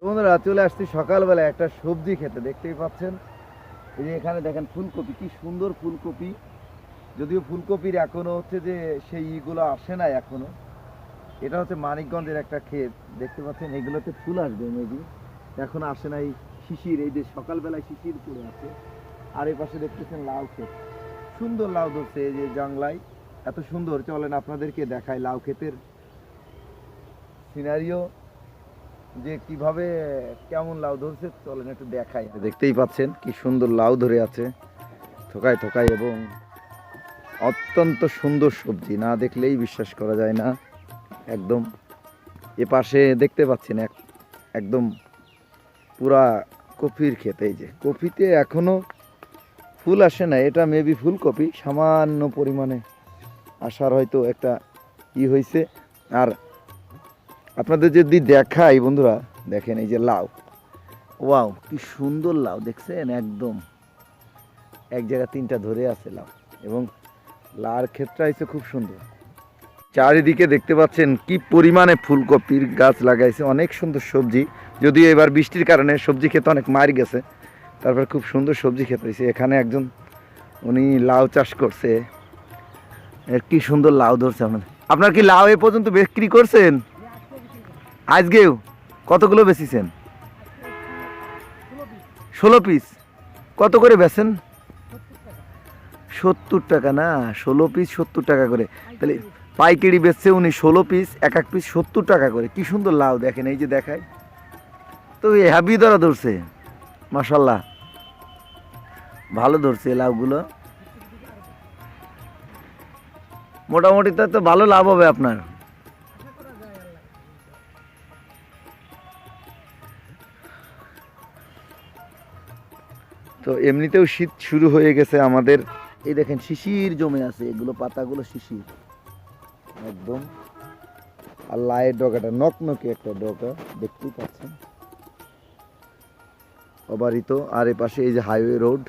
বন্ধুরা চলে আসছি সকালবেলা একটা সবজি খেতে, দেখতেই পাচ্ছেন। এই যে এখানে দেখেন ফুলকপি, কি সুন্দর ফুলকপি। যদিও ফুলকপির এখনো হচ্ছে যে সেই ইগুলো আসে না এখনো। এটা হচ্ছে মানিকগঞ্জের একটা ক্ষেত, দেখতে পাচ্ছেন। এগুলোতে ফুল আসবে মেবি, এখন আসে নাই। শিশির, এই যে সকালবেলায় শিশির পড়ে আছে। আর এই পাশে দেখতেছেন লাউ ক্ষেত, সুন্দর লাউ ধরছে এই যে জাংলায়, এত সুন্দর। চলেন আপনাদেরকে দেখাই লাউ ক্ষেতের সিনারিও, যে কিভাবে কেমন লাউ ধরছে চলেন একটু দেখাই। দেখতেই পাচ্ছেন কি সুন্দর লাউ ধরে আছে থোকায় থোকায়, এবং অত্যন্ত সুন্দর সবজি, না দেখলেই বিশ্বাস করা যায় না একদম। এ পাশে দেখতে পাচ্ছেন একদম পুরা কপির ক্ষেত। এই যে কপিতে এখনো ফুল আসে না, এটা মেবি ফুলকপি, সামান্য পরিমাণে আসার হয়তো একটা হয়েছে। আর আপনাদের যদি দেখাই বন্ধুরা, দেখেন এই যে লাউ, ওয়াও কি সুন্দর লাউ, দেখছেন একদম এক জায়গায় তিনটা ধরে আছে লাউ, এবং লাউর ক্ষেতটা হয়েছে খুব সুন্দর। চারিদিকে দেখতে পাচ্ছেন কি পরিমাণে ফুলকপির গাছ লাগাইছে, অনেক সুন্দর সবজি। যদিও এবার বৃষ্টির কারণে সবজি খেতে অনেক মার গেছে, তারপর খুব সুন্দর সবজি খেতে হয়েছে। এখানে একজন উনি লাউ চাষ করছে, কি সুন্দর লাউ ধরছে। আপনার কি লাউ এ পর্যন্ত বিক্রি করছেন? আজকেও কতগুলো বেচেছেন? 16 পিস। কত করে বেচেন? 70 টাকা না, 16 পিস 70 টাকা করে। তাহলে পাইকারি বেচছে উনি 16 পিস, এক এক পিস 70 টাকা করে। কি সুন্দর লাউ দেখেন, এই যে দেখায় তো হ্যাভি ধরা ধরছে, মাশাল্লাহ ভালো ধরছে লাউগুলো। মোটামুটি তো ভালো লাভ হবে আপনার। তো এমনিতেও শীত শুরু হয়ে গেছে আমাদের। এই দেখেন শিশির জমে আছে, এগুলো পাতাগুলো শিশির একদম। আর লাইয়ের ডগাটা নকনকে একটা ডগা, দেখতেই পাচ্ছেন অবারিত। আর এ পাশে এই যে হাইওয়ে রোড।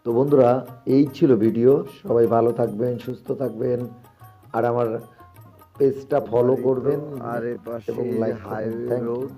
তো বন্ধুরা এই ছিল ভিডিও, সবাই ভালো থাকবেন, সুস্থ থাকবেন, আর আমার পেজটা ফলো করবেন। আর এর পাশে হাইওয়ে রোড।